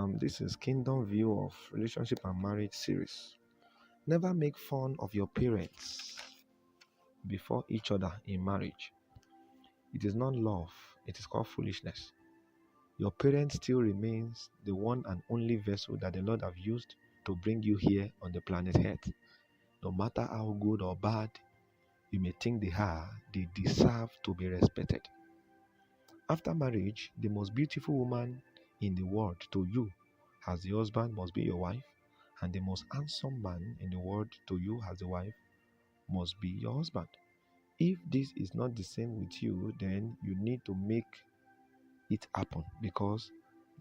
This is Kingdom View of Relationship and Marriage series. Never make fun of your parents before each other in marriage. It is not love, it is called foolishness. Your parent still remains the one and only vessel that the Lord have used to bring you here on the planet Earth. No matter how good or bad you may think they are, they deserve to be respected. After marriage, the most beautiful woman in the world to you as the husband must be your wife, and the most handsome man in the world to you as the wife must be your husband. If this is not the same with you, then you need to make it happen because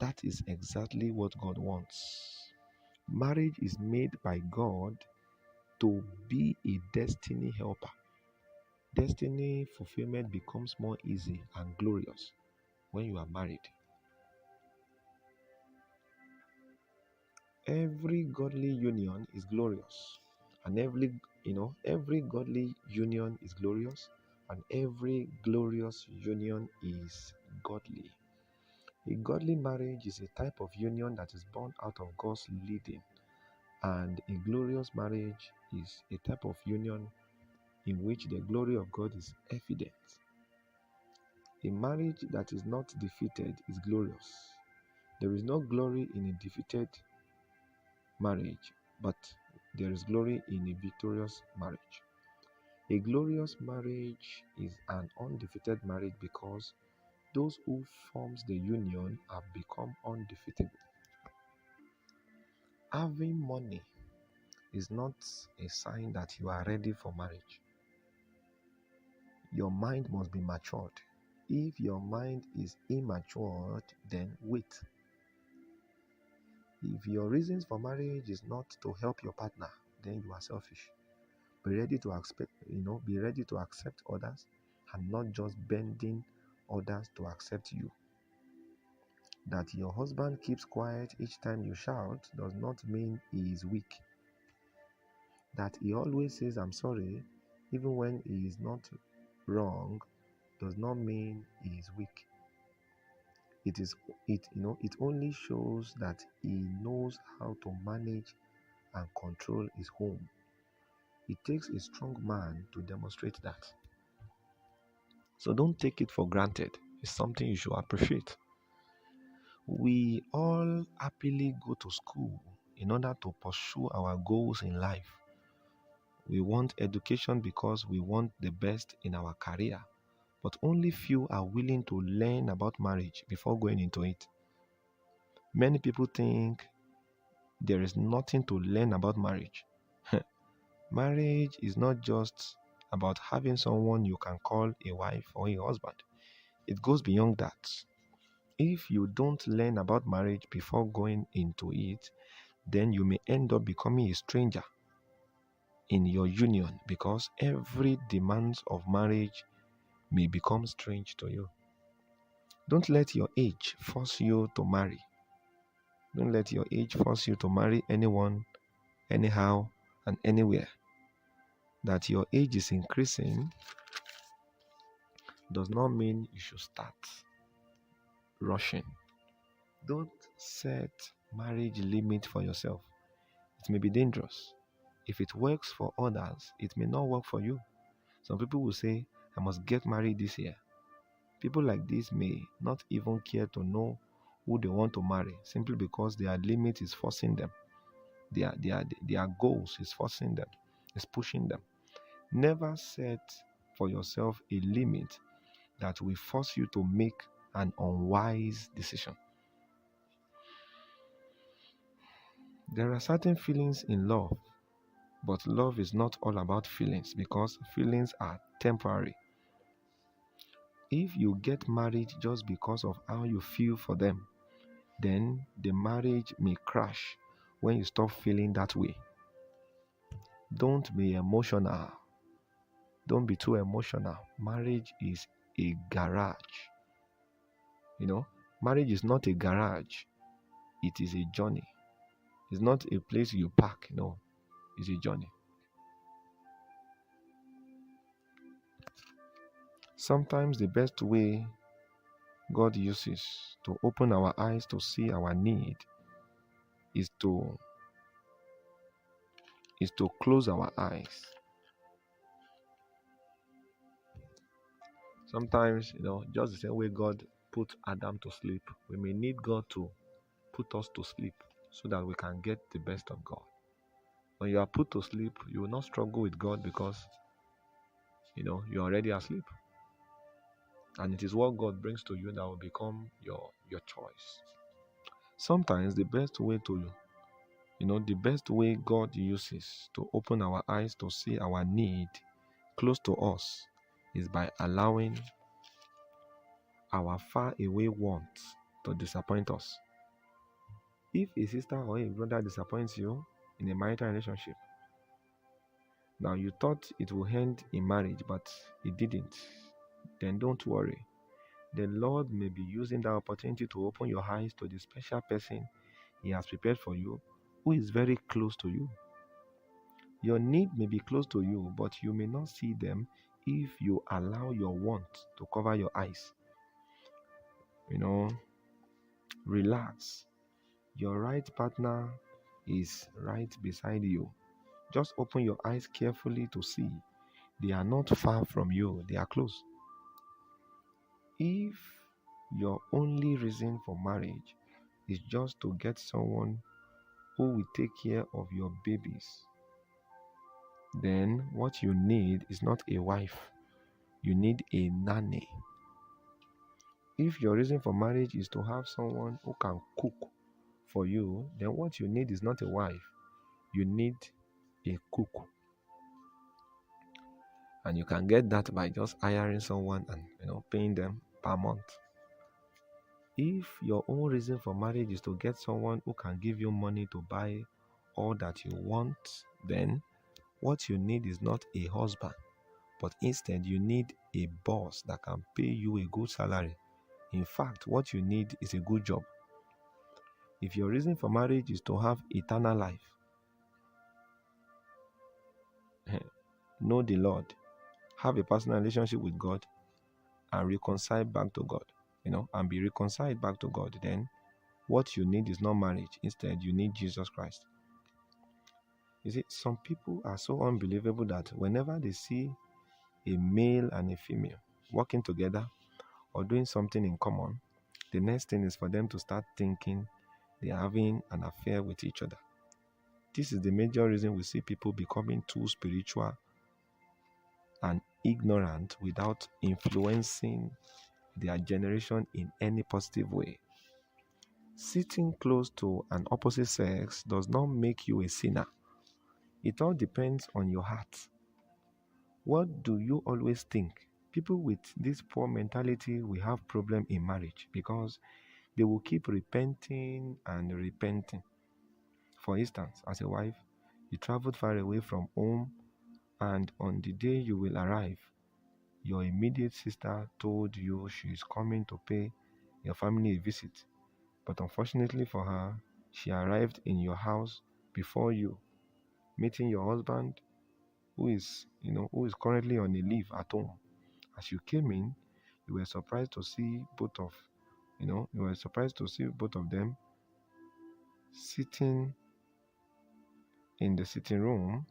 that is exactly what God wants. Marriage is made by God to be a destiny helper. Destiny fulfillment becomes more easy and glorious when you are married. Every godly union is glorious, and every godly union is glorious, and every glorious union is godly. A godly marriage is a type of union that is born out of God's leading, and a glorious marriage is a type of union in which the glory of God is evident. A marriage that is not defeated is glorious. There is no glory in a defeated marriage, but there is glory in a victorious marriage. A glorious marriage is an undefeated marriage because those who forms the union have become undefeatable. Having money is not a sign that you are ready for marriage. Your mind must be matured. If your mind is immature, then wait. If your reasons for marriage is not to help your partner, then you are selfish. Be ready to accept others and not just bending others to accept you. That your husband keeps quiet each time you shout does not mean he is weak. That he always says I'm sorry even when he is not wrong does not mean he is weak. It only shows that he knows how to manage and control his home. It takes a strong man to demonstrate that. So don't take it for granted. It's something you should appreciate. We all happily go to school in order to pursue our goals in life. We want education because we want the best in our career, but only few are willing to learn about marriage before going into it. Many people think there is nothing to learn about marriage. Marriage is not just about having someone you can call a wife or a husband. It goes beyond that. If you don't learn about marriage before going into it, then you may end up becoming a stranger in your union because every demand of marriage may become strange to you. Don't let your age force you to marry. Don't let your age force you to marry anyone, anyhow, and anywhere. That your age is increasing does not mean you should start rushing. Don't set marriage limit for yourself. It may be dangerous. If it works for others, it may not work for you. Some people will say, I must get married this year. People like this may not even care to know who they want to marry simply because their limit is forcing them. Their goals is forcing them, is pushing them. Never set for yourself a limit that will force you to make an unwise decision. There are certain feelings in love, but love is not all about feelings because feelings are temporary. If you get married just because of how you feel for them, then the marriage may crash when you stop feeling that way. Don't be emotional. Don't be too emotional. Marriage is a garage. Marriage is not a garage. It is a journey. It's not a place you park. No, it's a journey. Sometimes the best way God uses to open our eyes to see our need is to close our eyes. Sometimes, just the same way God put Adam to sleep, we may need God to put us to sleep so that we can get the best of God. When you are put to sleep, you will not struggle with God because you're already asleep. And it is what God brings to you that will become your choice. Sometimes the best way God uses to open our eyes to see our need close to us is by allowing our far away wants to disappoint us. If a sister or a brother disappoints you in a marital relationship, now you thought it will end in marriage, but it didn't, then don't worry. The Lord may be using that opportunity to open your eyes to the special person He has prepared for you who is very close to you. Your need may be close to you, but you may not see them if you allow your want to cover your eyes. Relax. Your right partner is right beside you. Just open your eyes carefully to see. They are not far from you, they are close. If your only reason for marriage is just to get someone who will take care of your babies, then what you need is not a wife, you need a nanny. If your reason for marriage is to have someone who can cook for you, then what you need is not a wife, you need a cook. And you can get that by just hiring someone and paying them per month. If your own reason for marriage is to get someone who can give you money to buy all that you want, then what you need is not a husband, but instead you need a boss that can pay you a good salary. In fact, what you need is a good job. If your reason for marriage is to have eternal life, know the Lord, have a personal relationship with God, and reconcile back to God, and be reconciled back to God, then what you need is not marriage. Instead, you need Jesus Christ. You see, some people are so unbelievable that whenever they see a male and a female working together or doing something in common, the next thing is for them to start thinking they are having an affair with each other. This is the major reason we see people becoming too spiritual and ignorant without influencing their generation in any positive way. Sitting close to an opposite sex does not make you a sinner. It all depends on your heart. What do you always think? People with this poor mentality will have problem in marriage because they will keep repenting and repenting. For instance, as a wife, you traveled far away from home, and on the day you will arrive, your immediate sister told you she is coming to pay your family a visit. But unfortunately for her, she arrived in your house before you, meeting your husband who is currently on a leave at home. As you came in, you were surprised to see both of them sitting in the sitting room,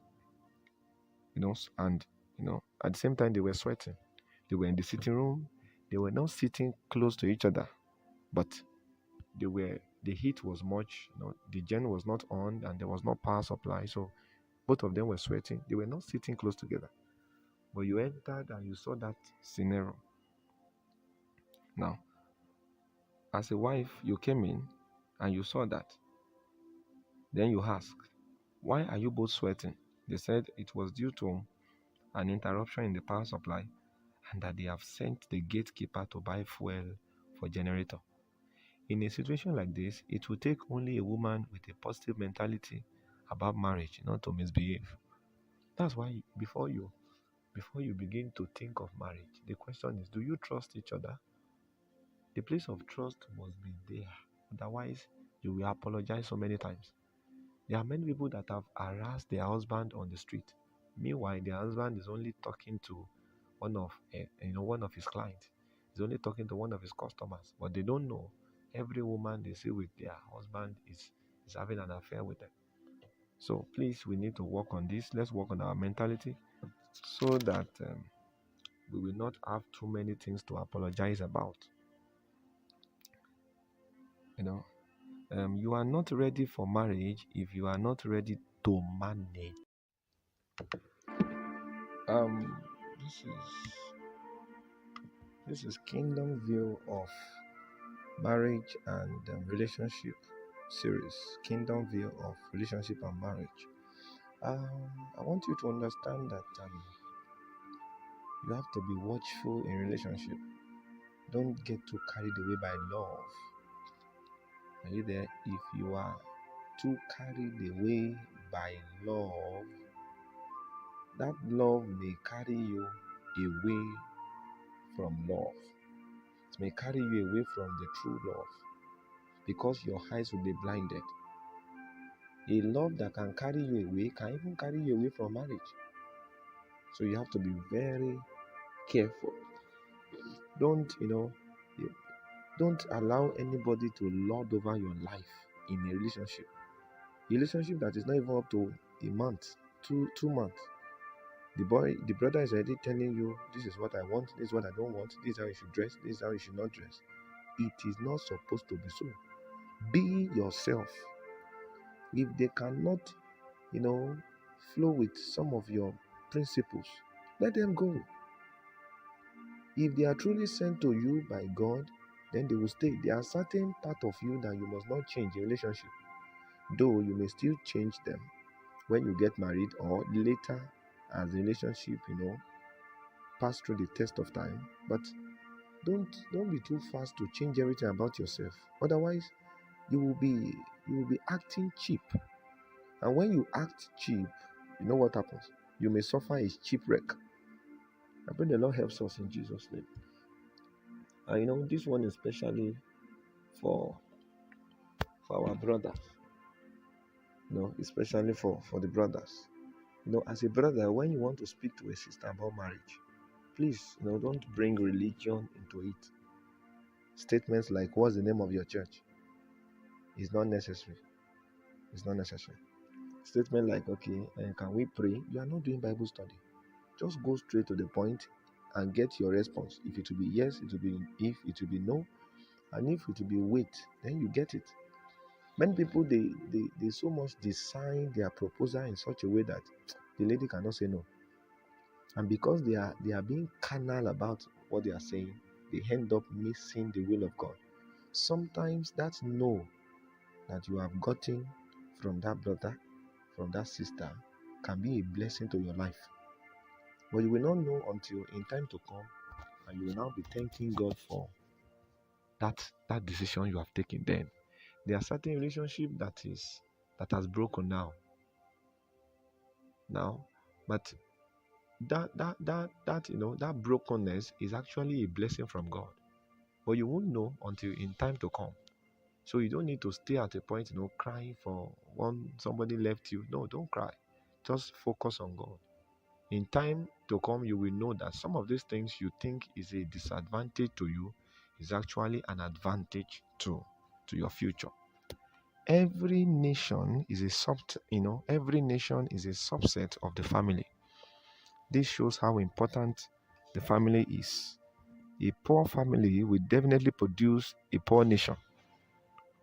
and at the same time they were sweating. They were in the sitting room. They were not sitting close to each other, but the heat was much, the gen was not on and there was no power supply, so both of them were sweating. They were not sitting close together. But you entered and you saw that scenario. Now, as a wife, you came in and you saw that. Then you asked, why are you both sweating? They said it was due to an interruption in the power supply and that they have sent the gatekeeper to buy fuel for generator. In a situation like this, it will take only a woman with a positive mentality about marriage not to misbehave. That's why before you begin to think of marriage, the question is, do you trust each other? The place of trust must be there. Otherwise, you will apologize so many times. There are many people that have harassed their husband on the street. Meanwhile, their husband is only talking to one of his clients. He's only talking to one of his customers, but they don't know every woman they see with their husband is is having an affair with them. So please, we need to work on this. Let's work on our mentality so that we will not have too many things to apologize about. You know, you are not ready for marriage if you are not ready to manage. Um, this is this is Kingdom View of Marriage and Relationship series. Kingdom View of Relationship and Marriage. I want you to understand that you have to be watchful in relationship. Don't get too carried away by love. Are you there? If you are too carried away by love, that love may carry you away from love. It may carry you away from the true love because your eyes will be blinded. A love that can carry you away can even carry you away from marriage. So you have to be very careful. Don't, don't allow anybody to lord over your life in a relationship. A relationship that is not even up to a month, 2 months. The brother is already telling you, this is what I want, this is what I don't want, this is how you should dress, this is how you should not dress. It is not supposed to be so. Be yourself. If they cannot, flow with some of your principles, let them go. If they are truly sent to you by God, then they will stay. There are certain parts of you that you must not change in relationship, though you may still change them when you get married or later as the relationship, pass through the test of time. But don't be too fast to change everything about yourself. Otherwise, you will be acting cheap. And when you act cheap, you know what happens? You may suffer a shipwreck. I pray the Lord helps us in Jesus' name. And this one especially for our brothers. Especially for the brothers. As a brother, when you want to speak to a sister about marriage, please, don't bring religion into it. Statements like, what's the name of your church? Is not necessary. It's not necessary. Statement like, okay, can we pray? You are not doing Bible study. Just go straight to the point and get your response. If it will be yes, it will be if, it will be no, and if it will be wait, then you get it. Many people they so much design their proposal in such a way that the lady cannot say no. And because they are being carnal about what they are saying, they end up missing the will of God. Sometimes that no that you have gotten from that brother, from that sister, can be a blessing to your life. But you will not know until in time to come, and you will now be thanking God for that decision you have taken then. There are certain relationship that has broken now. But that brokenness is actually a blessing from God. But you won't know until in time to come. So you don't need to stay at a point, crying for one somebody left you. No, don't cry. Just focus on God. In time to come, you will know that some of these things you think is a disadvantage to you is actually an advantage to your future. Every nation is every nation is a subset of the family. This shows how important the family is. A poor family will definitely produce a poor nation.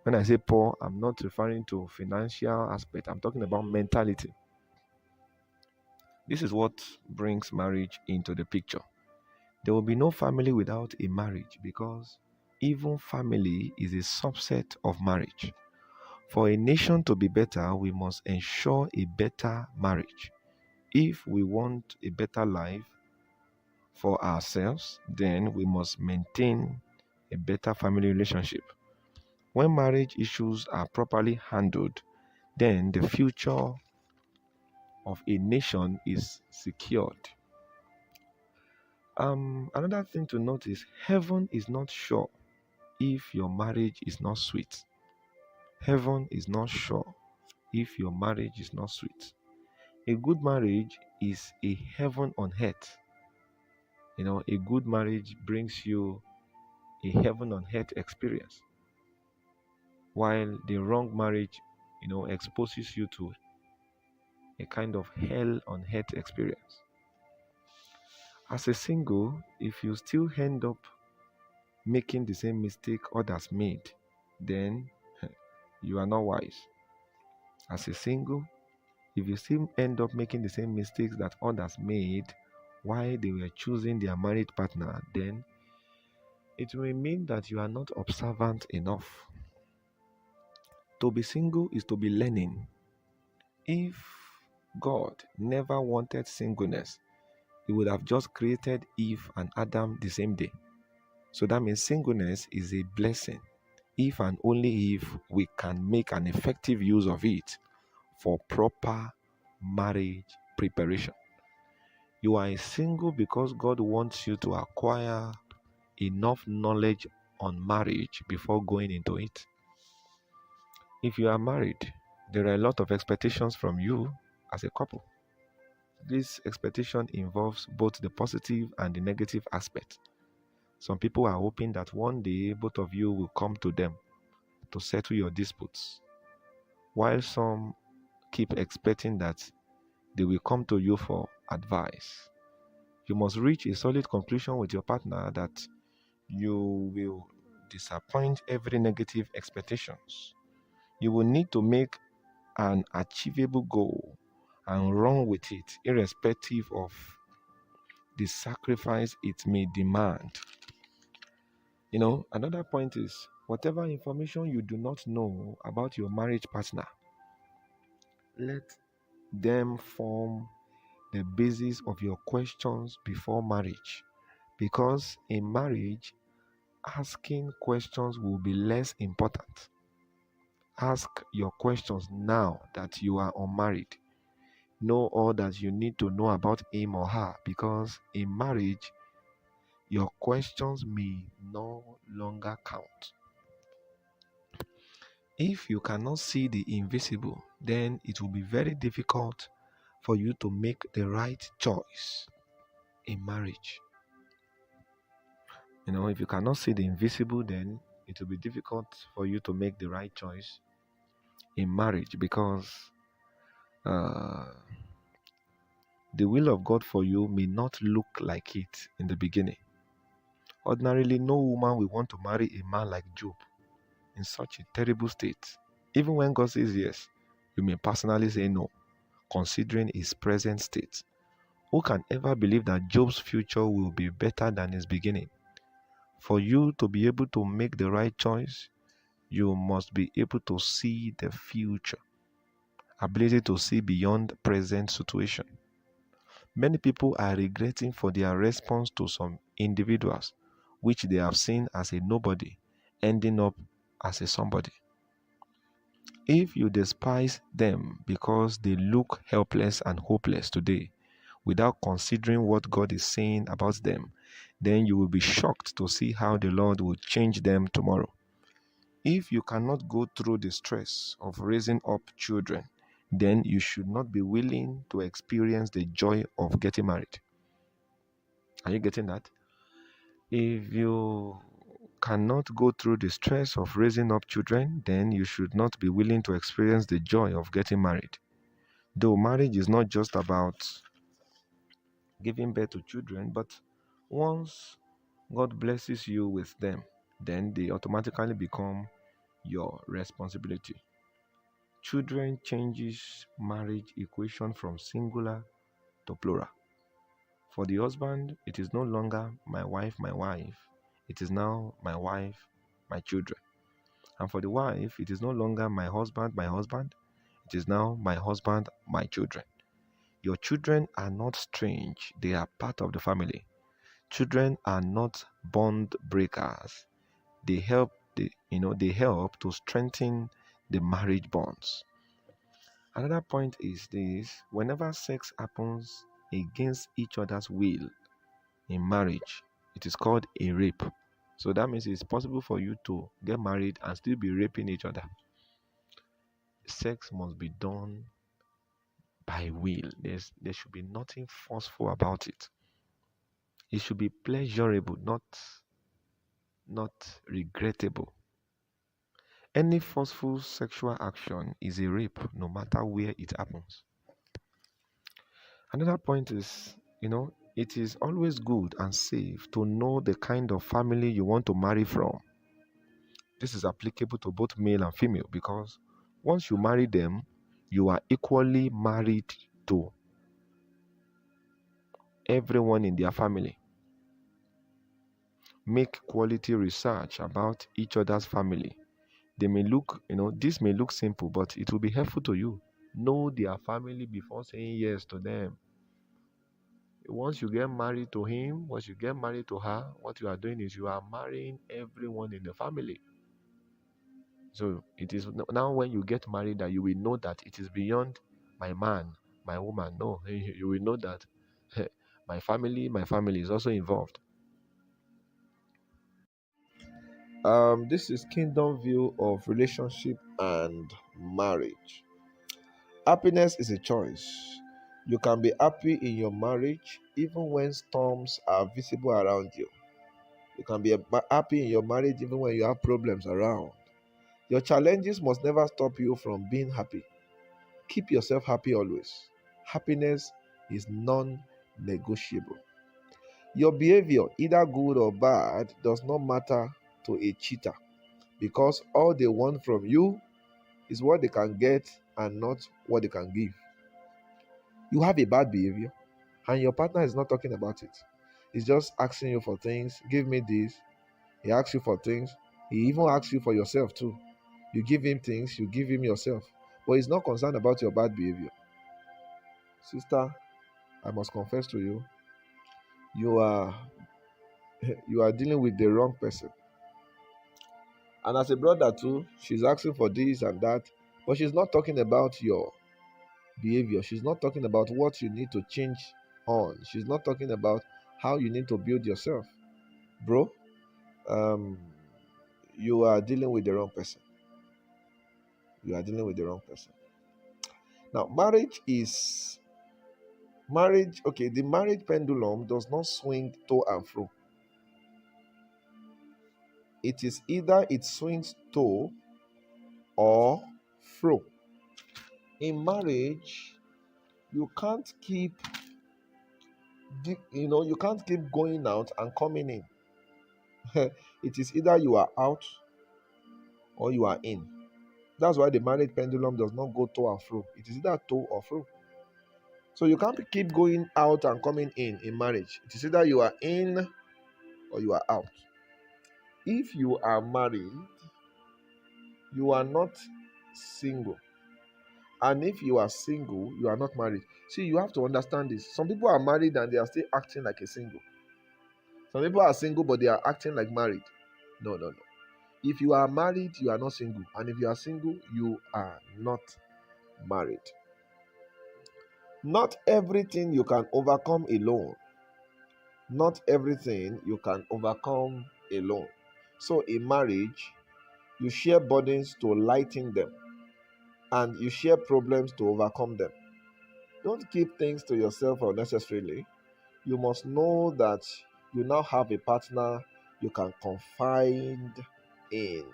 When I say poor, I'm not referring to financial aspect. I'm talking about mentality. This is what brings marriage into the picture. There will be no family without a marriage because even family is a subset of marriage. For a nation to be better, we must ensure a better marriage. If we want a better life for ourselves, then we must maintain a better family relationship. When marriage issues are properly handled, then the future of a nation is secured. Another thing to note is heaven is not sure if your marriage is not sweet. Heaven is not sure if your marriage is not sweet. A good marriage is a heaven on earth. A good marriage brings you a heaven on earth experience. While the wrong marriage, exposes you to a kind of hell on earth experience. As a single, if you still end up making the same mistake others made, then you are not wise. As a single, if you still end up making the same mistakes that others made while they were choosing their married partner, then it may mean that you are not observant enough. To be single is to be learning. If God never wanted singleness, He would have just created Eve and Adam the same day. So that means singleness is a blessing if and only if we can make an effective use of it for proper marriage preparation. You are single because God wants you to acquire enough knowledge on marriage before going into it. If you are married, there are a lot of expectations from you as a couple. This expectation involves both the positive and the negative aspect. Some people are hoping that one day both of you will come to them to settle your disputes, while some keep expecting that they will come to you for advice. You must reach a solid conclusion with your partner that you will disappoint every negative expectations. You will need to make an achievable goal and run with it, irrespective of the sacrifice it may demand. Another point is whatever information you do not know about your marriage partner, let them form the basis of your questions before marriage. Because in marriage, asking questions will be less important. Ask your questions now that you are unmarried. Know all that you need to know about him or her, because in marriage, your questions may no longer count. If you cannot see the invisible, then it will be very difficult for you to make the right choice in marriage. If you cannot see the invisible, then it will be difficult for you to make the right choice in marriage, because the will of God for you may not look like it in the beginning. Ordinarily, no woman will want to marry a man like Job in such a terrible state. Even when God says yes, you may personally say no, considering his present state. Who can ever believe that Job's future will be better than his beginning? For you to be able to make the right choice, you must be able to see the future, ability to see beyond present situation. Many people are regretting for their response to some individuals which they have seen as a nobody ending up as a somebody. If you despise them because they look helpless and hopeless today without considering what God is saying about them, then you will be shocked to see how the Lord will change them tomorrow. If you cannot go through the stress of raising up children, then you should not be willing to experience the joy of getting married. Are you getting that? If you cannot go through the stress of raising up children, then you should not be willing to experience the joy of getting married. Though marriage is not just about giving birth to children, but once God blesses you with them, then they automatically become your responsibility. Children changes marriage equation from singular to plural. For the husband, it is no longer my wife, my wife. It is now my wife, my children. And for the wife, it is no longer my husband, my husband. It is now my husband, my children. Your children are not strange. They are part of the family. Children are not bond breakers. They help to strengthen the marriage bonds. Another point is this: whenever sex happens against each other's will in marriage, it is called a rape. So that means it's possible for you to get married and still be raping each other. Sex must be done by will. There should be nothing forceful about it. It should be pleasurable, not regrettable. Any forceful sexual action is a rape, no matter where it happens. Another point is, it is always good and safe to know the kind of family you want to marry from. This is applicable to both male and female because once you marry them, you are equally married to everyone in their family. Make quality research about each other's family. They may look, this may look simple, but it will be helpful to you. Know their family before saying yes to them. Once you get married to him, once you get married to her, what you are doing is you are marrying everyone in the family. So it is now when you get married that you will know that it is beyond my man, my woman. No, you will know that my family is also involved. This is Kingdom View of Relationship and Marriage. Happiness is a choice. You can be happy in your marriage even when storms are visible around you. You can be happy in your marriage even when you have problems around. Your challenges must never stop you from being happy. Keep yourself happy always. Happiness is non negotiable. Your behavior, either good or bad, does not matter to a cheater because all they want from you is what they can get and not what they can give. You have a bad behavior and your partner is not talking about it. He's just asking you for things. Give me this. He asks you for things. He even asks you for yourself too. You give him things, you give him yourself. But he's not concerned about your bad behavior. Sister, I must confess to you, you are you are dealing with the wrong person. And as a brother too, she's asking for this and that, but she's not talking about your behavior. She's not talking about what you need to change on. She's not talking about how you need to build yourself. Bro, um, you are dealing with the wrong person. You are dealing with the wrong person. Now, okay, the marriage pendulum does not swing to and fro. It is either it swings to or fro. In marriage, you can't keep you can't keep going out and coming in. It is either you are out or you are in. That's why the marriage pendulum does not go to and fro. It is either to or fro. So you can't keep going out and coming in marriage. It is either you are in or you are out. If you are married, you are not single. And if you are single, you are not married. See, you have to understand this. Some people are married and they are still acting like a single. Some people are single but they are acting like married. No, no, no. If you are married, you are not single. And if you are single, you are not married. Not everything you can overcome alone. Not everything you can overcome alone. So in marriage, you share burdens to lighten them, and you share problems to overcome them. Don't keep things to yourself unnecessarily. You must know that you now have a partner you can confide in.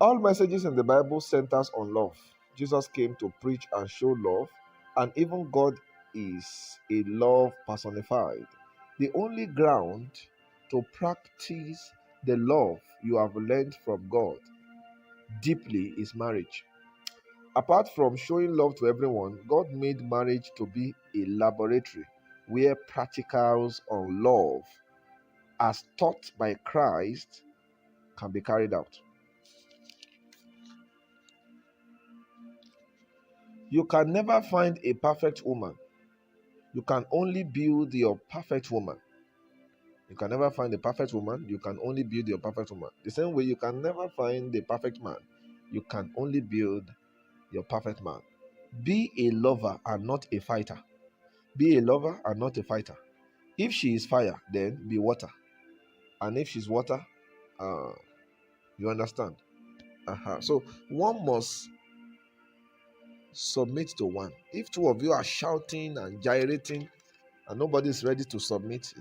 All messages in the Bible centers on love. Jesus came to preach and show love, and even God is a love personified. The only ground to practice the love you have learned from God deeply is marriage. Apart from showing love to everyone, God made marriage to be a laboratory where practicals on love, as taught by Christ, can be carried out. You can never find a perfect woman. You can only build your perfect woman. You can never find a perfect woman. You can only build your perfect woman. The same way you can never find the perfect man. You can only build your perfect man. Be a lover and not a fighter. Be a lover and not a fighter. If she is fire, then be water. And if she's water, you understand? So one must submit to one. If two of you are shouting and gyrating and nobody is ready to submit,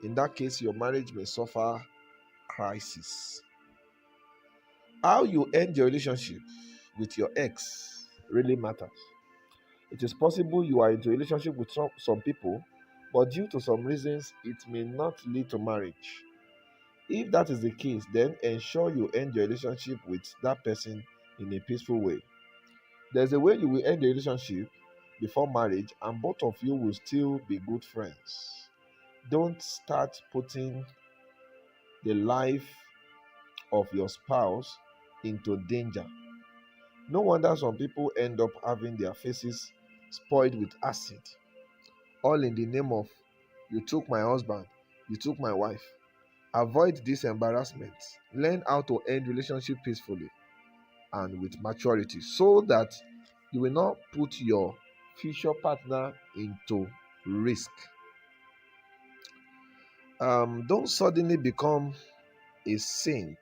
in that case, your marriage may suffer crisis. How you end your relationship with your ex really matters. It is possible you are into a relationship with some people, but due to some reasons, it may not lead to marriage. If that is the case, then ensure you end your relationship with that person in a peaceful way. There's a way you will end the relationship before marriage, and both of you will still be good friends. Don't start putting the life of your spouse into danger. No wonder some people end up having their faces spoiled with acid, all in the name of you took my husband, you took my wife. Avoid this embarrassment. Learn how to end relationship peacefully and with maturity so that you will not put your future partner into risk. Don't suddenly become a saint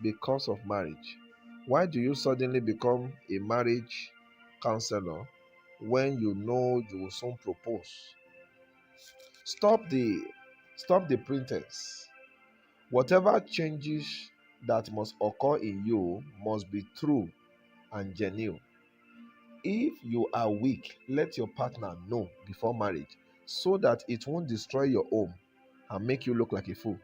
because of marriage. Why do you suddenly become a marriage counselor when you know you will soon propose? Stop the stop the pretense. Whatever changes that must occur in you must be true and genuine. If you are weak, let your partner know before marriage so that it won't destroy your home and make you look like a fool.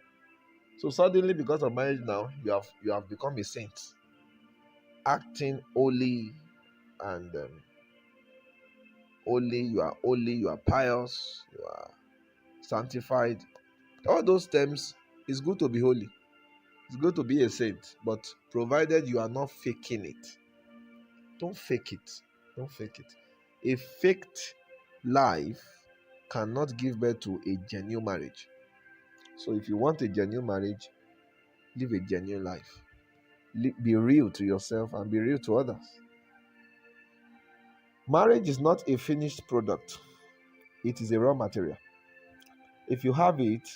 So suddenly, because of marriage now, you have become a saint, acting holy and holy. You are holy. You are pious. You are sanctified. All those terms, it's good to be holy. It's good to be a saint, but provided you are not faking it. Don't fake it. Don't fake it. A faked life cannot give birth to a genuine marriage. So if you want a genuine marriage, live a genuine life. Be real to yourself and be real to others. Marriage is not a finished product, it is a raw material. If you have it,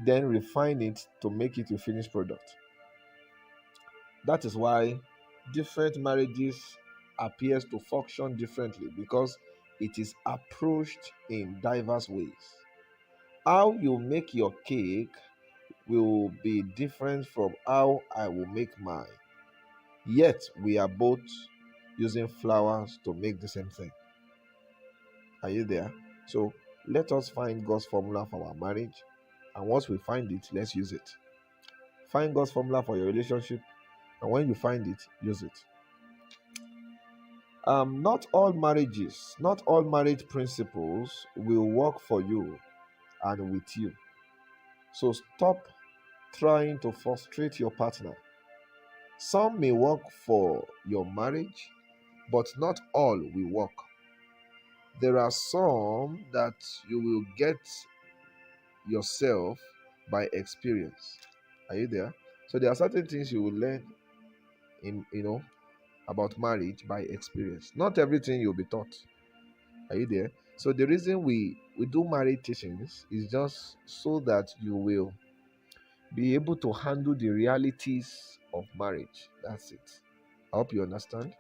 then refine it to make it a finished product. That is why different marriages appears to function differently because it is approached in diverse ways. How you make your cake will be different from how I will make mine. Yet we are both using flowers to make the same thing. Are you there? So let us find God's formula for our marriage. And once we find it, let's use it. Find God's formula for your relationship. And when you find it, use it. Not all marriage principles will work for you and with you. So stop trying to frustrate your partner. Some may work for your marriage, but not all will work. There are some that you will get yourself by experience. Are you there? So there are certain things you will learn in about marriage by experience. Not everything you'll be taught. Are you there? So the reason we do marriage teachings is just so that you will be able to handle the realities of marriage. That's it. I hope you understand.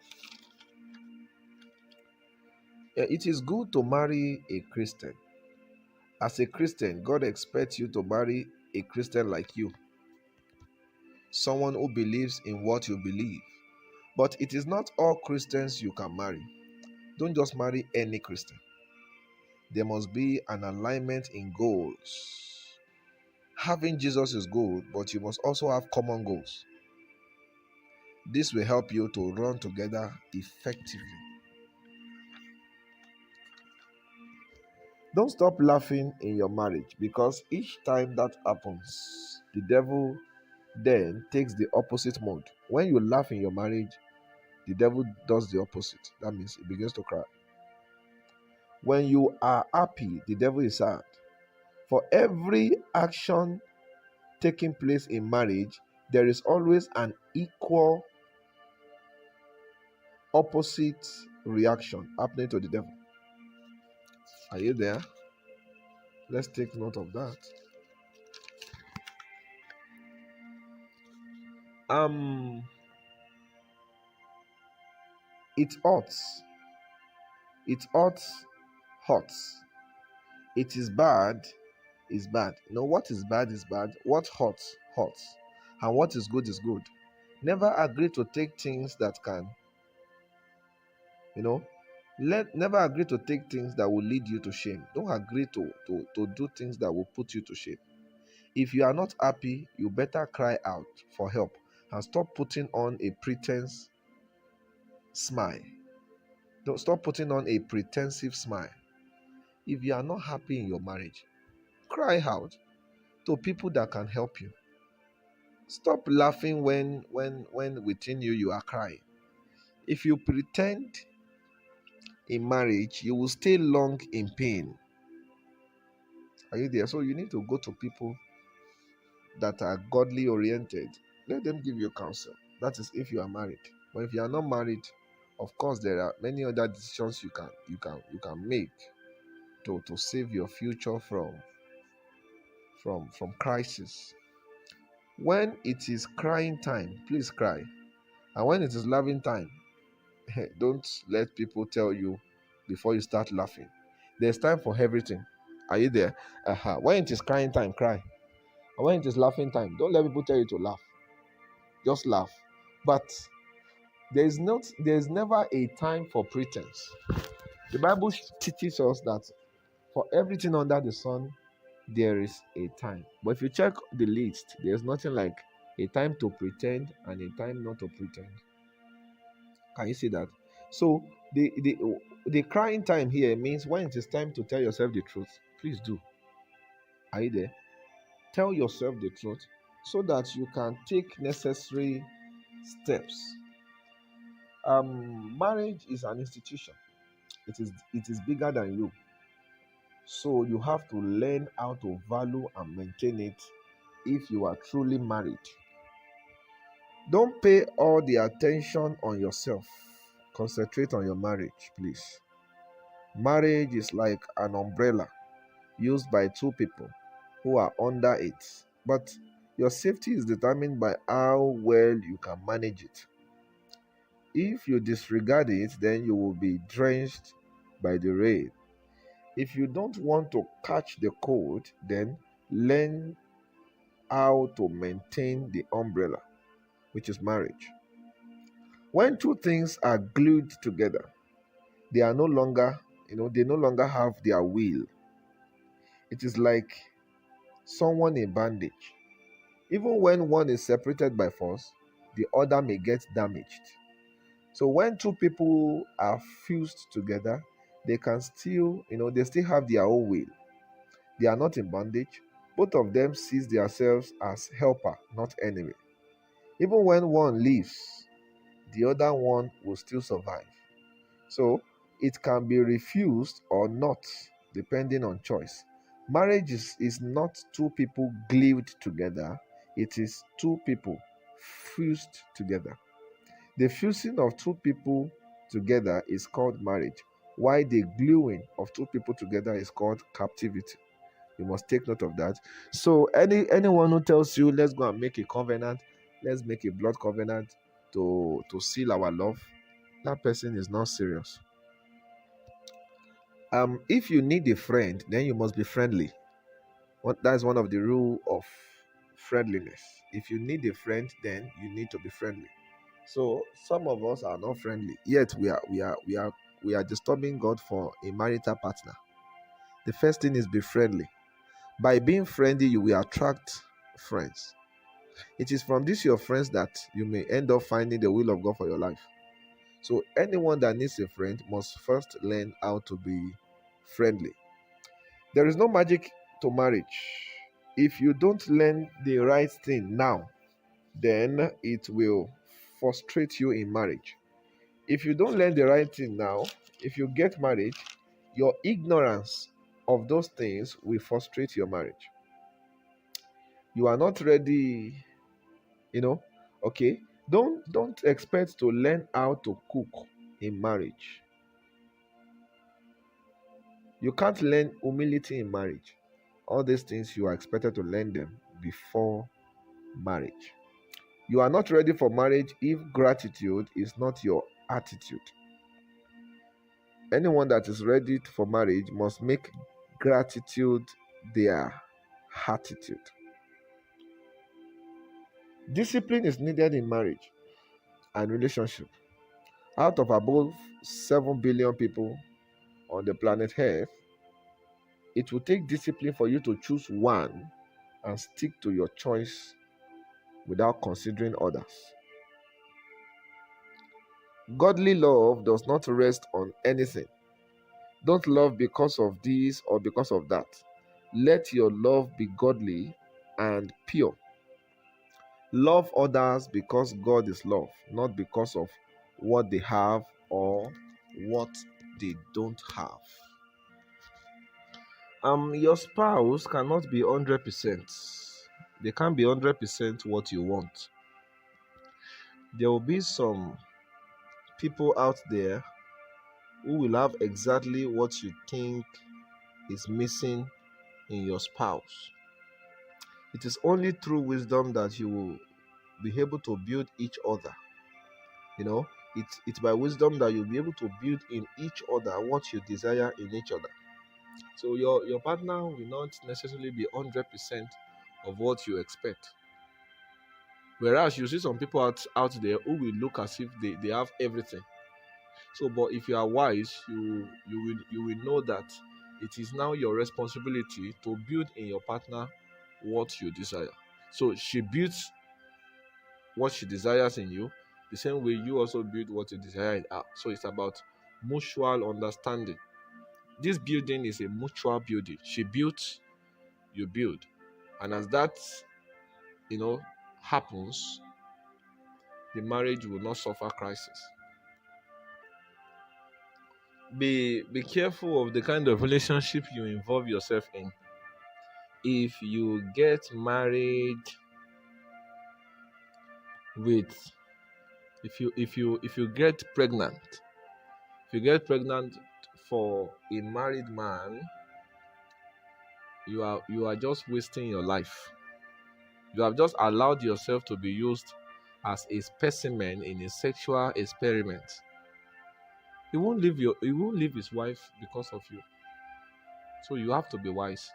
Yeah, it is good to marry a Christian. As a Christian, God expects you to marry a Christian like you, someone who believes in what you believe. But it is not all Christians you can marry. Don't just marry any Christian. There must be an alignment in goals. Having Jesus is good, but you must also have common goals. This will help you to run together effectively. Don't stop laughing in your marriage because each time that happens, the devil then takes the opposite mode. When you laugh in your marriage, the devil does the opposite. That means he begins to cry. When you are happy, the devil is sad. For every action taking place in marriage, there is always an equal opposite reaction happening to the devil. Are you there? Let's take note of that. It hurts. It hurts. It is bad is bad. You know what is bad is bad. What hurts hurts. And what is good is good. Never agree to take things that can, you know, never agree to take things that will lead you to shame. Don't agree to do things that will put you to shame. If you are not happy, you better cry out for help and stop putting on a pretense smile. Don't stop putting on a pretensive smile. If you are not happy in your marriage, cry out to people that can help you. Stop laughing when within you are crying. If you pretend in marriage, you will stay long in pain. Are you there? So you need to go to people that are godly oriented. Let them give you counsel. That is if you are married. But if you are not married, of course there are many other decisions you can make to save your future from crisis. When it is crying time, please cry. And when it is laughing time, don't let people tell you before you start laughing. There's time for everything. Are you there? When it is crying time, cry. And when it is laughing time, don't let people tell you to laugh. Just laugh. But there's never a time for pretense. The Bible teaches us that for everything under the sun, there is a time. But if you check the list, there's nothing like a time to pretend and a time not to pretend. Can you see that? So the crying time here means when it is time to tell yourself the truth. Please do. Are you there? Tell yourself the truth so that you can take necessary steps. Marriage is an institution. It is bigger than you. So you have to learn how to value and maintain it if you are truly married. Don't pay all the attention on yourself. Concentrate on your marriage, please. Marriage is like an umbrella used by two people who are under it. But your safety is determined by how well you can manage it. If you disregard it, then you will be drenched by the rain. If you don't want to catch the cold, then learn how to maintain the umbrella, which is marriage. When two things are glued together, they are no longer, they no longer have their will. It is like someone in bandage. Even when one is separated by force, the other may get damaged. So when two people are fused together, they can still, they still have their own will. They are not in bondage. Both of them sees themselves as helper, not enemy. Even when one leaves, the other one will still survive. So it can be refused or not, depending on choice. Marriage is not two people glued together, it is two people fused together. The fusing of two people together is called marriage, while the gluing of two people together is called captivity. You must take note of that. So anyone who tells you let's go and make a covenant, let's make a blood covenant to seal our love, that person is not serious. If you need a friend, then you must be friendly. That's one of the rule of friendliness. If you need a friend, then you need to be friendly. So some of us are not friendly, yet we are disturbing God for a marital partner. The first thing is be friendly. By being friendly, you will attract friends. It is from these your friends that you may end up finding the will of God for your life. So anyone that needs a friend must first learn how to be friendly. There is no magic to marriage. If you don't learn the right thing now, then it will frustrate you in marriage. If you don't learn the right thing now, if you get married, your ignorance of those things will frustrate your marriage. You are not ready, you know. Okay, don't expect to learn how to cook in marriage. You can't learn humility in marriage. All these things you are expected to learn them before marriage. You are not ready for marriage if gratitude is not your attitude. Anyone that is ready for marriage must make gratitude their attitude. Discipline is needed in marriage and relationship. Out of above 7 billion people on the planet Earth, it will take discipline for you to choose one and stick to your choice without considering others. Godly love does not rest on anything. Don't love because of this or because of that. Let your love be godly and pure. Love others because God is love, not because of what they have or what they don't have. Your spouse cannot be 100%. They can't be 100% what you want. There will be some people out there who will have exactly what you think is missing in your spouse. It is only through wisdom that you will be able to build each other. You know, it's by wisdom that you'll be able to build in each other what you desire in each other. So your partner will not necessarily be 100% of what you expect. Whereas you see some people out there who will look as if they have everything. So, but if you are wise, you will know that it is now your responsibility to build in your partner what you desire. So she builds what she desires in you, the same way you also build what you desire in her. So it's about mutual understanding. This building is a mutual building. She built, you build. And as that, you know, happens, the marriage will not suffer crisis. Be careful of the kind of relationship you involve yourself in. If you get married with if you get pregnant, for a married man, you are just wasting your life. You have just allowed yourself to be used as a specimen in a sexual experiment. He won't leave his wife because of you. So you have to be wise.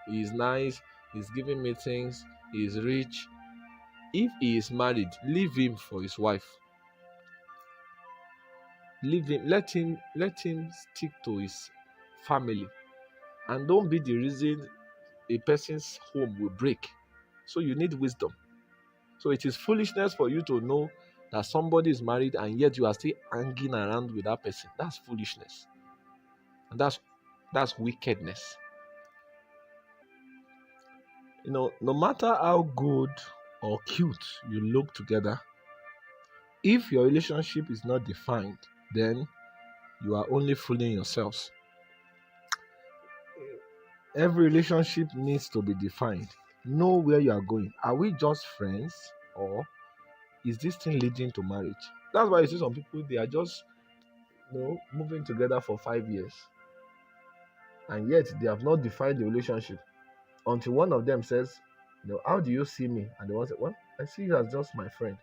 He is nice, he's giving me things, he is rich. If he is married, leave him for his wife. Leave him, let him stick to his family. And don't be the reason a person's home will break. So you need wisdom. So it is foolishness for you to know that somebody is married and yet you are still hanging around with that person. That's foolishness. And that's wickedness. No matter how good or cute you look together, if your relationship is not defined, then you are only fooling yourselves. Every relationship needs to be defined. Know where you are going. Are we just friends, or is this thing leading to marriage? That's why you see some people, they are just moving together for 5 years, and yet they have not defined the relationship until one of them says, how do you see me? And the one said, well, I see you as just my friend.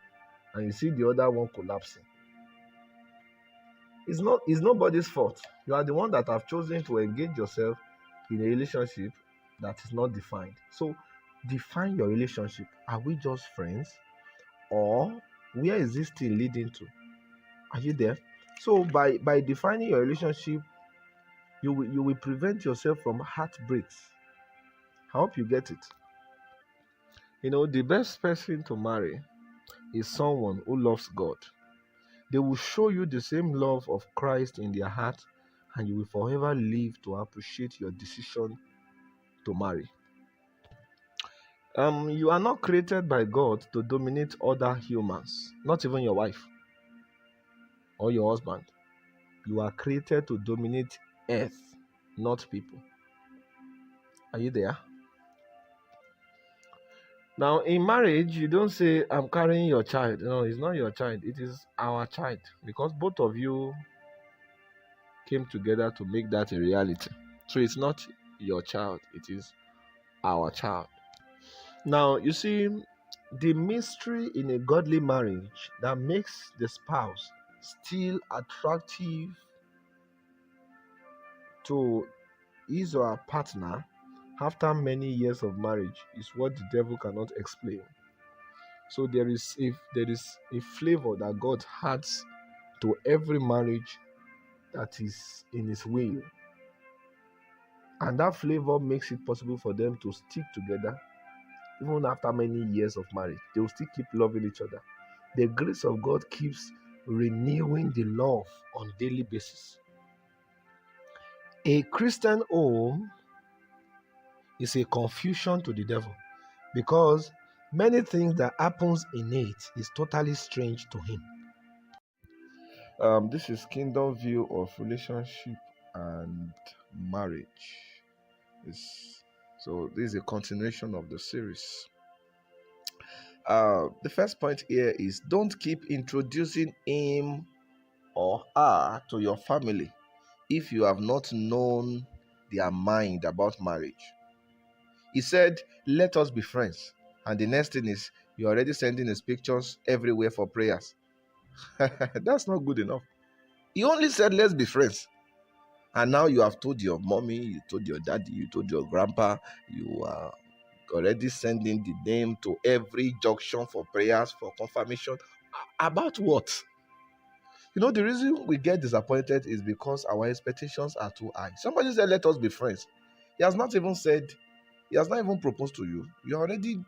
And you see the other one collapsing. It's nobody's fault. You are the one that have chosen to engage yourself in a relationship that is not defined. So define your relationship. Are we just friends, or where is this thing leading to? Are you there? So by defining your relationship, you will prevent yourself from heartbreaks. I hope you get it. The best person to marry is someone who loves God. They will show you the same love of Christ in their heart, and you will forever live to appreciate your decision to marry. You are not created by God to dominate other humans, not even your wife or your husband. You are created to dominate earth, not people. Are you there? Now, in marriage, you don't say, I'm carrying your child. No, it's not your child. It is our child, because both of you came together to make that a reality. So it's not your child, it is our child. Now, you see, the mystery in a godly marriage that makes the spouse still attractive to his or her partner after many years of marriage is what the devil cannot explain. So there is a flavor that God adds to every marriage that is in His will, and that flavor makes it possible for them to stick together even after many years of marriage. They will still keep loving each other. The grace of God keeps renewing the love on a daily basis. A Christian home is a confusion to the devil because many things that happens in it is totally strange to him. This is Kingdom View of Relationship and Marriage. So this is a continuation of the series. The first point here is don't keep introducing him or her to your family if you have not known their mind about marriage. He said, let us be friends. And the next thing is, you're already sending his pictures everywhere for prayers. That's not good enough. He only said, let's be friends. And now you have told your mommy, you told your daddy, you told your grandpa, you are already sending the name to every junction for prayers, for confirmation. About what? The reason we get disappointed is because our expectations are too high. Somebody said, let us be friends. He has not even proposed to you. You already,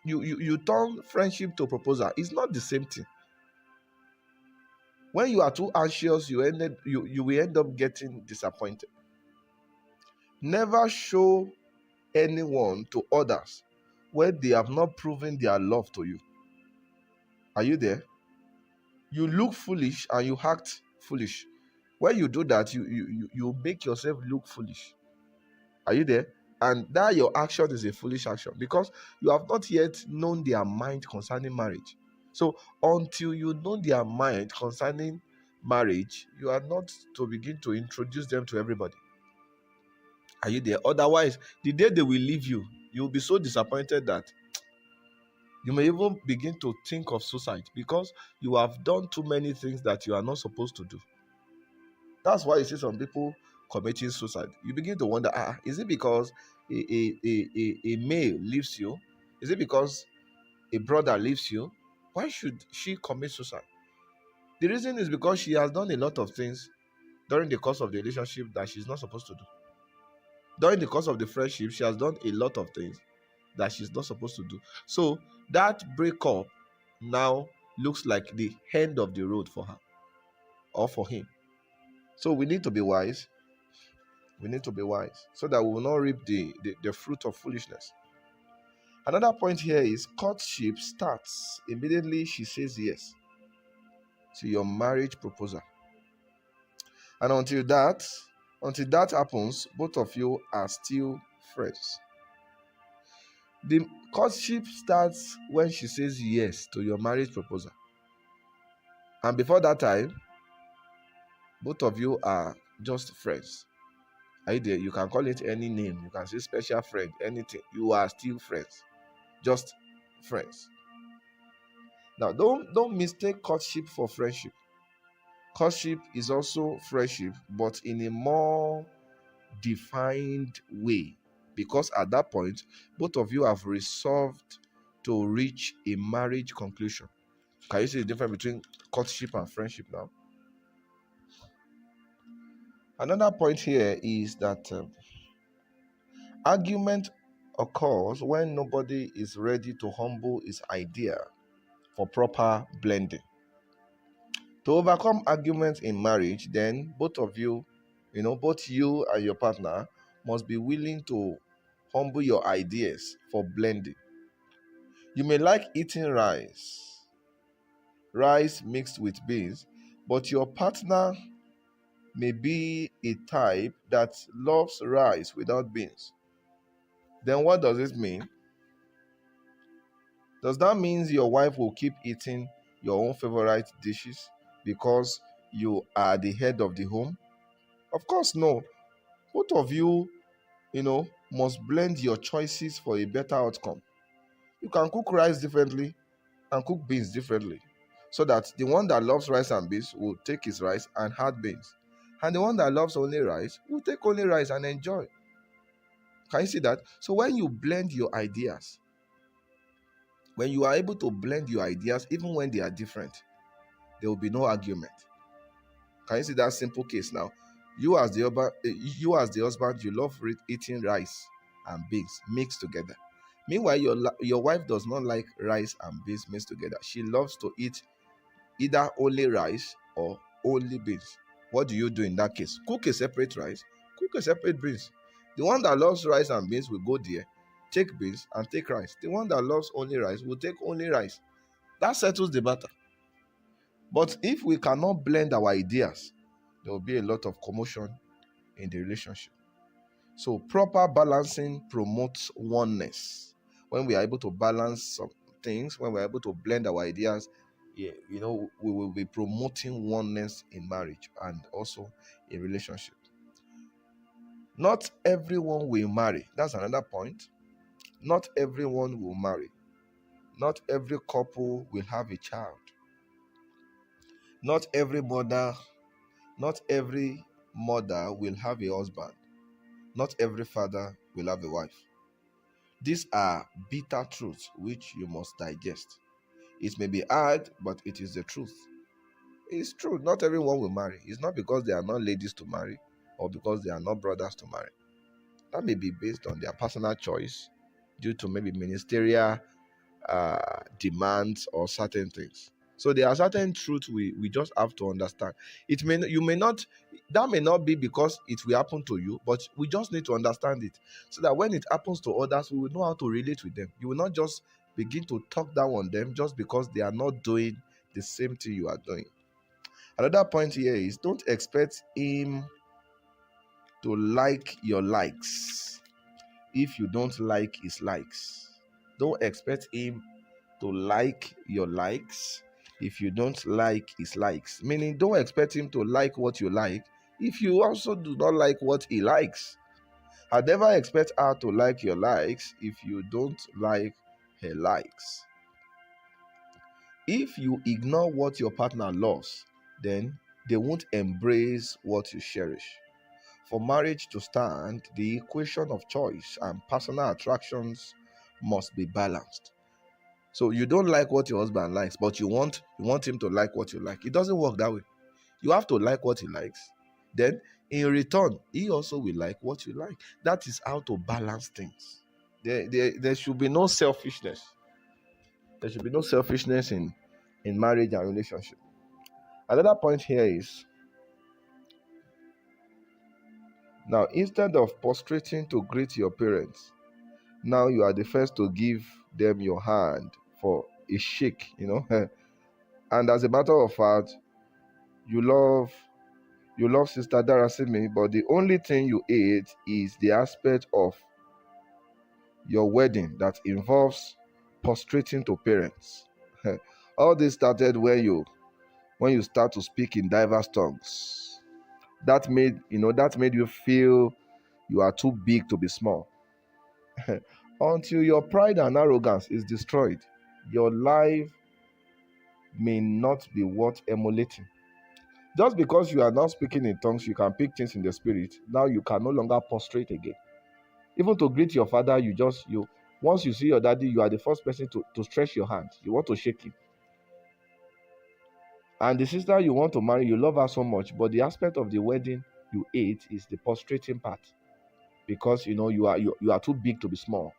you turn friendship to proposal. It's not the same thing. When you are too anxious, you will end up getting disappointed. Never show anyone to others when they have not proven their love to you. Are you there? You look foolish and you act foolish. When you do that, you make yourself look foolish. Are you there? And that your action is a foolish action because you have not yet known their mind concerning marriage. So until you know their mind concerning marriage, you are not to begin to introduce them to everybody. Are you there? Otherwise, the day they will leave you, you'll be so disappointed that you may even begin to think of suicide because you have done too many things that you are not supposed to do. That's why you see some people committing suicide. You begin to wonder, is it because a male leaves you? Is it because a brother leaves you? Why should she commit suicide? The reason is because she has done a lot of things during the course of the relationship that she's not supposed to do. During the course of the friendship, she has done a lot of things that she's not supposed to do. So that breakup now looks like the end of the road for her or for him. So we need to be wise. We need to be wise so that we will not reap the fruit of foolishness. Another point here is courtship starts immediately she says yes to your marriage proposal. And until that happens, both of you are still friends. The courtship starts when she says yes to your marriage proposal. And before that time, both of you are just friends. Are you there? You can call it any name. You can say special friend, anything. You are still friends. Just friends. Now, don't mistake courtship for friendship. Courtship is also friendship, but in a more defined way. Because at that point, both of you have resolved to reach a marriage conclusion. Can you see the difference between courtship and friendship now? Another point here is that argument occurs when nobody is ready to humble his idea for proper blending. To overcome arguments in marriage, then both of you, both you and your partner must be willing to humble your ideas for blending. You may like eating rice mixed with beans, but your partner may be a type that loves rice without beans. Then what does it mean? Does that mean your wife will keep eating your own favorite dishes because you are the head of the home? Of course, no. Both of you, must blend your choices for a better outcome. You can cook rice differently and cook beans differently, so that the one that loves rice and beans will take his rice and add beans. And the one that loves only rice will take only rice and enjoy. Can you see that? So when you blend your ideas, When you are able to blend your ideas, even when they are different, there will be no argument. Can you see that simple case now? You as the husband, you love eating rice and beans mixed together. Meanwhile, your wife does not like rice and beans mixed together. She loves to eat either only rice or only beans. What do you do in that case? Cook a separate rice, cook a separate beans. The one that loves rice and beans will go there, take beans and take rice. The one that loves only rice will take only rice. That settles the matter. But if we cannot blend our ideas, there will be a lot of commotion in the relationship. So proper balancing promotes oneness. When we are able to balance some things, when we're able to blend our ideas, we will be promoting oneness in marriage and also in relationship. Not everyone will marry. That's another point. Not everyone will marry. Not every couple will have a child. Not every mother will have a husband. Not every father will have a wife. These are bitter truths which you must digest. It may be hard, but it is the truth. It's true. Not everyone will marry. It's not because they are not ladies to marry or because they are not brothers to marry. That may be based on their personal choice due to maybe ministerial demands or certain things. So there are certain truths we just have to understand. That may not be because it will happen to you, but we just need to understand it so that when it happens to others, we will know how to relate with them. You will not just begin to talk down on them just because they are not doing the same thing you are doing. Another point here is don't expect him to like your likes if you don't like his likes. Don't expect him to like your likes if you don't like his likes. Meaning, don't expect him to like what you like if you also do not like what he likes. I'd never expect her to like your likes if you don't like her likes. If you ignore what your partner loves, then they won't embrace what you cherish. For marriage to stand, the equation of choice and personal attractions must be balanced. So you don't like what your husband likes, but you want him to like what you like. It doesn't work that way. You have to like what he likes. Then in return, he also will like what you like. That is how to balance things. There should be no selfishness. There should be no selfishness in marriage and relationship. Another point here is, now instead of prostrating to greet your parents, now you are the first to give them your hand for a shake, And as a matter of fact, you love Sister Darasimi, but the only thing you hate is the aspect of your wedding that involves prostrating to parents. All this started when you start to speak in diverse tongues. That made you feel you are too big to be small. Until your pride and arrogance is destroyed, your life may not be worth emulating. Just because you are now speaking in tongues, you can pick things in the spirit. Now you can no longer prostrate again. Even to greet your father, once you see your daddy, you are the first person to stretch your hand. You want to shake him. And the sister you want to marry, you love her so much, but the aspect of the wedding you hate is the prostrating part. Because you are too big to be small.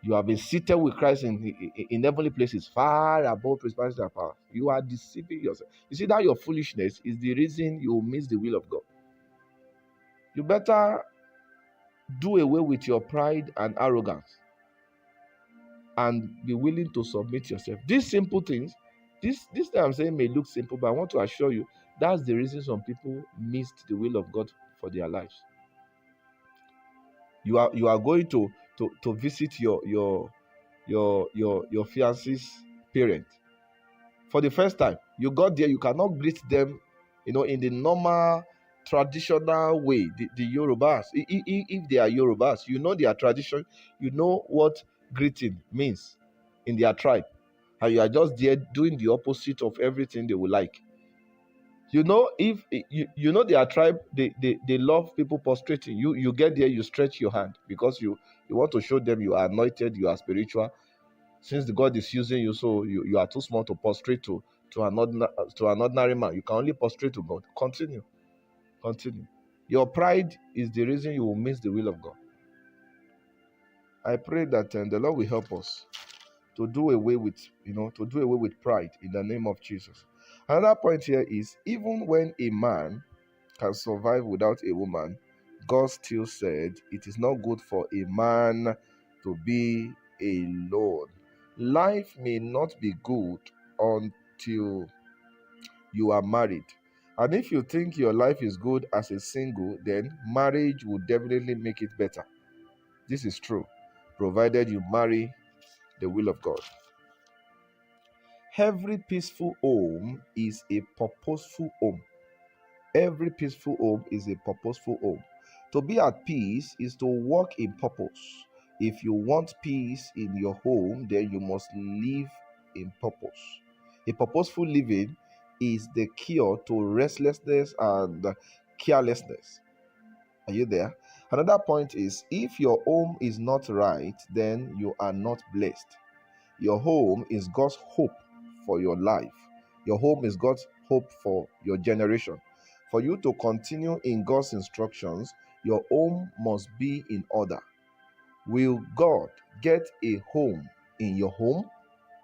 You have been seated with Christ in heavenly places, far above principality and power. You are deceiving yourself. You see that your foolishness is the reason you miss the will of God. You better do away with your pride and arrogance and be willing to submit yourself. These simple things, this thing I'm saying may look simple, but I want to assure you that's the reason some people missed the will of God for their lives. You are going to visit your fiance's parent for the first time. You got there, you cannot greet them, in the normal traditional way. The Yorubas, if they are Yorubas, their tradition, what greeting means in their tribe, and you are just there doing the opposite of everything they would like. If their tribe, they love people prostrating. You get there, you stretch your hand because you want to show them you are anointed, you are spiritual. Since the God is using you, so you are too small to prostrate to an ordinary man. You can only prostrate to God. Continue. Continue. Your pride is the reason you will miss the will of God. I pray that the Lord will help us to do away with, to do away with pride in the name of Jesus. Another point here is, even when a man can survive without a woman, God still said it is not good for a man to be alone. Life may not be good until you are married. And if you think your life is good as a single, then marriage will definitely make it better. This is true, provided you marry the will of God. Every peaceful home is a purposeful home. Every peaceful home is a purposeful home. To be at peace is to walk in purpose. If you want peace in your home, then you must live in purpose. A purposeful living is the cure to restlessness and carelessness. Are you there? Another point is, if your home is not right, then you are not blessed. Your home is God's hope for your life. Your home is God's hope for your generation. For you to continue in God's instructions, your home must be in order. Will God get a home in your home?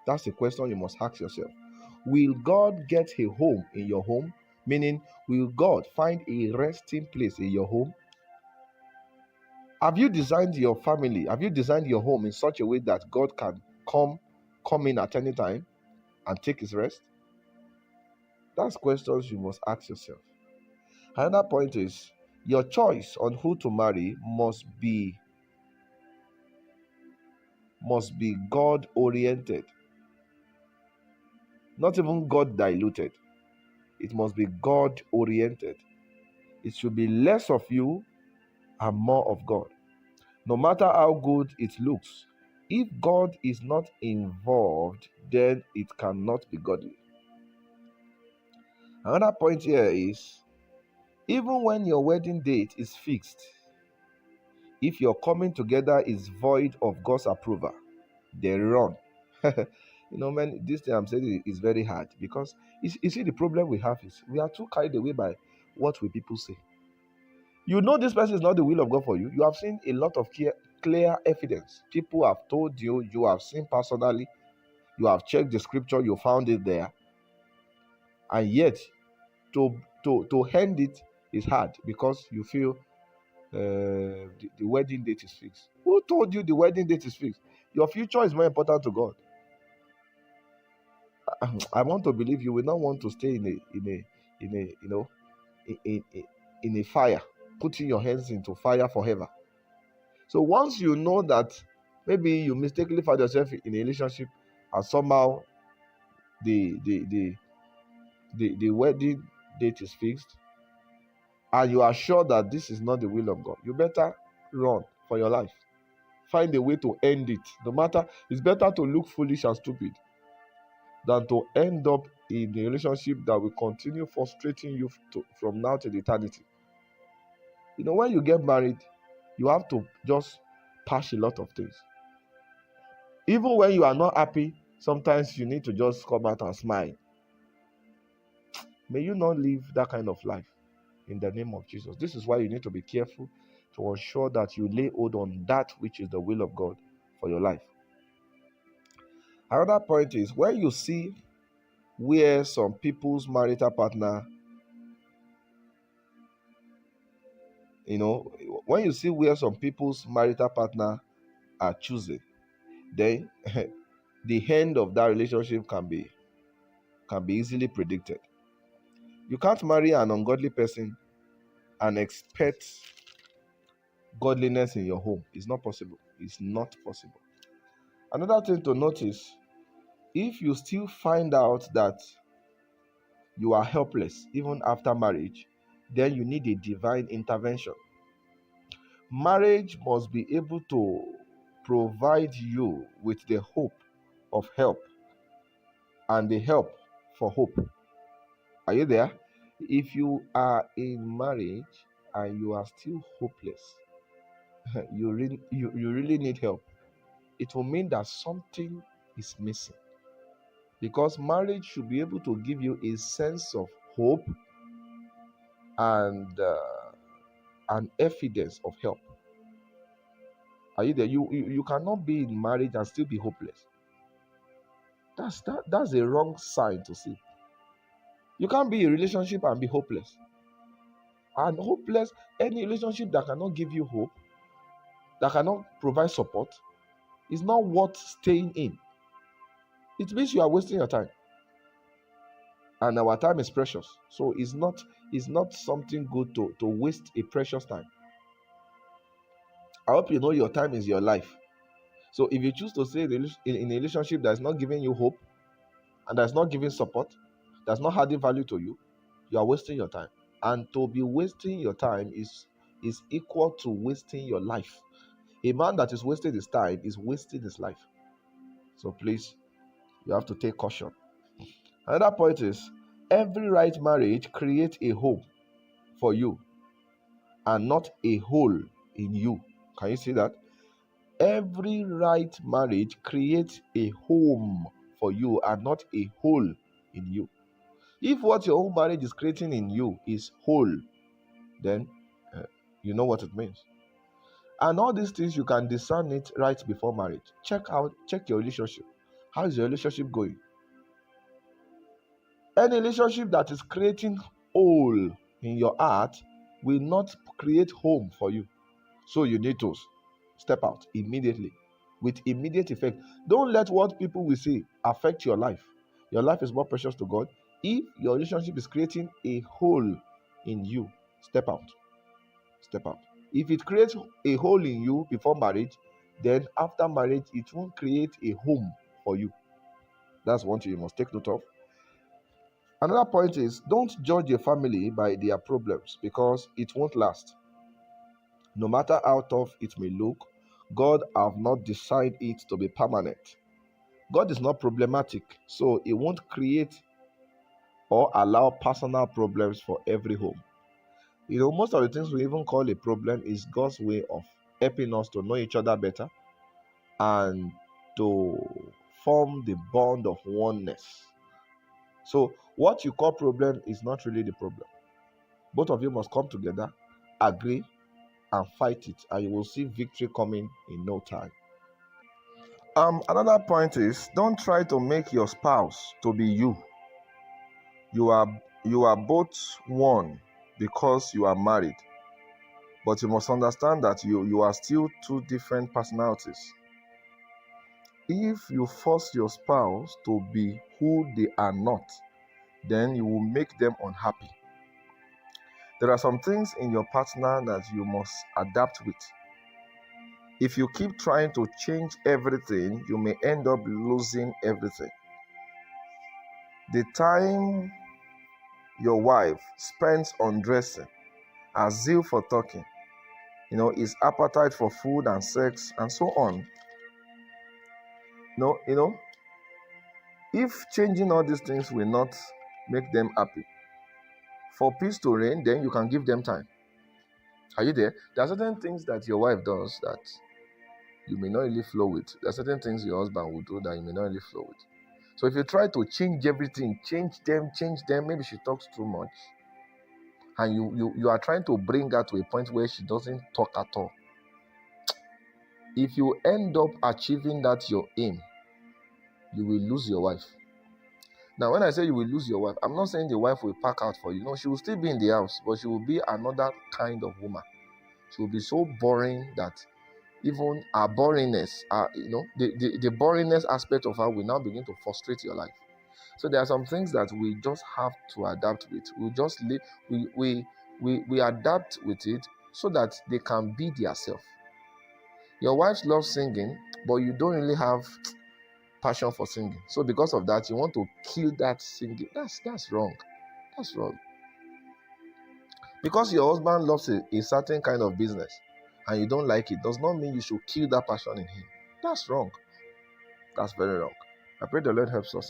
That's a question you must ask yourself. Will God get a home in your home? Meaning, will God find a resting place in your home? Have you designed your family? Have you designed your home in such a way that God can come in at any time and take his rest? That's questions you must ask yourself. Another point is, your choice on who to marry must be God oriented, not even God diluted. It must be God oriented. It should be less of you and more of God. No matter how good it looks, if God is not involved, then it cannot be godly. Another point here is, even when your wedding date is fixed, if your coming together is void of God's approval, they run. Man, this thing I'm saying is very hard, because you see, the problem we have is we are too carried away by what will people say. You know this person is not the will of God for you. You have seen a lot of clear evidence. People have told you, you have seen personally, you have checked the scripture, you found it there, and yet to end it is hard because you feel the wedding date is fixed. Who told you the wedding date is fixed? Your future is more important to God. I want to believe you will not want to stay in a fire, putting your hands into fire forever. So once you know that maybe you mistakenly find yourself in a relationship and somehow the wedding date is fixed, and you are sure that this is not the will of God, you better run for your life. Find a way to end it. No matter, it's better to look foolish and stupid than to end up in a relationship that will continue frustrating you from now to eternity. When you get married, you have to just patch a lot of things. Even when you are not happy, sometimes you need to just come out and smile. May you not live that kind of life in the name of Jesus. This is why you need to be careful to ensure that you lay hold on that which is the will of God for your life. Another point is, when you see where some people's marital partner, when you see where some people's marital partner are choosing, then the end of that relationship can be easily predicted. You can't marry an ungodly person and expect godliness in your home. It's not possible. It's not possible. Another thing to notice, if you still find out that you are helpless even after marriage, then you need a divine intervention. Marriage must be able to provide you with the hope of help and the help for hope. Are you there? If you are in marriage and you are still hopeless, you really need help. It will mean that something is missing. Because marriage should be able to give you a sense of hope and an evidence of help. Are you there? You cannot be in marriage and still be hopeless. That's a wrong sign to see. You can't be in a relationship and be hopeless. And hopeless, any relationship that cannot give you hope, that cannot provide support, is not worth staying in. It means you are wasting your time. And our time is precious. So it's not something good to waste a precious time. I hope you know your time is your life. So if you choose to stay in a relationship that is not giving you hope and that's not giving support, that's not adding value to you, you are wasting your time. And to be wasting your time is equal to wasting your life. A man that is wasting his time is wasting his life. So please, you have to take caution. Another point is, every right marriage creates a home for you and not a hole in you. Can you see that? Every right marriage creates a home for you and not a hole in you. If what your own marriage is creating in you is hole, then you know what it means. And all these things you can discern it right before marriage. Check your relationship. How is your relationship going? Any relationship that is creating hole in your heart will not create home for you. So you need to step out immediately with immediate effect. Don't let what people will say affect your life. Your life is more precious to God. If your relationship is creating a hole in you, step out. Step out. If it creates a hole in you before marriage, then after marriage, it won't create a home for you. That's one thing you must take note of. Another point is, don't judge a family by their problems because it won't last. No matter how tough it may look, God have not designed it to be permanent. God is not problematic, so He won't create or allow personal problems for every home. Most of the things we even call a problem is God's way of helping us to know each other better and to form the bond of oneness. So what you call problem is not really the problem. Both of you must come together, agree, and fight it, and you will see victory coming in no time. Another point is, don't try to make your spouse to be you. You are both one because you are married, but you must understand that you are still two different personalities. If you force your spouse to be who they are not, then you will make them unhappy. There are some things in your partner that you must adapt with. If you keep trying to change everything, you may end up losing everything. The time your wife spends on dressing, her zeal for talking, his appetite for food and sex and so on. If changing all these things will not make them happy, for peace to reign, then you can give them time. Are you there? There are certain things that your wife does that you may not really flow with. There are certain things your husband will do that you may not really flow with. So if you try to change everything, change them, maybe she talks too much, and you are trying to bring her to a point where she doesn't talk at all. If you end up achieving that your aim, you will lose your wife. Now, when I say you will lose your wife, I'm not saying the wife will pack out for you. No, she will still be in the house, but she will be another kind of woman. She will be so boring that even her boringness, the boringness aspect of her will now begin to frustrate your life. So there are some things that we just have to adapt with. We just live, we adapt with it so that they can be themselves. Your wife loves singing, but you don't really have passion for singing. So because of that, you want to kill that singing. That's wrong. That's wrong. Because your husband loves a certain kind of business and you don't like it, does not mean you should kill that passion in him. That's wrong. That's very wrong. I pray the Lord helps us in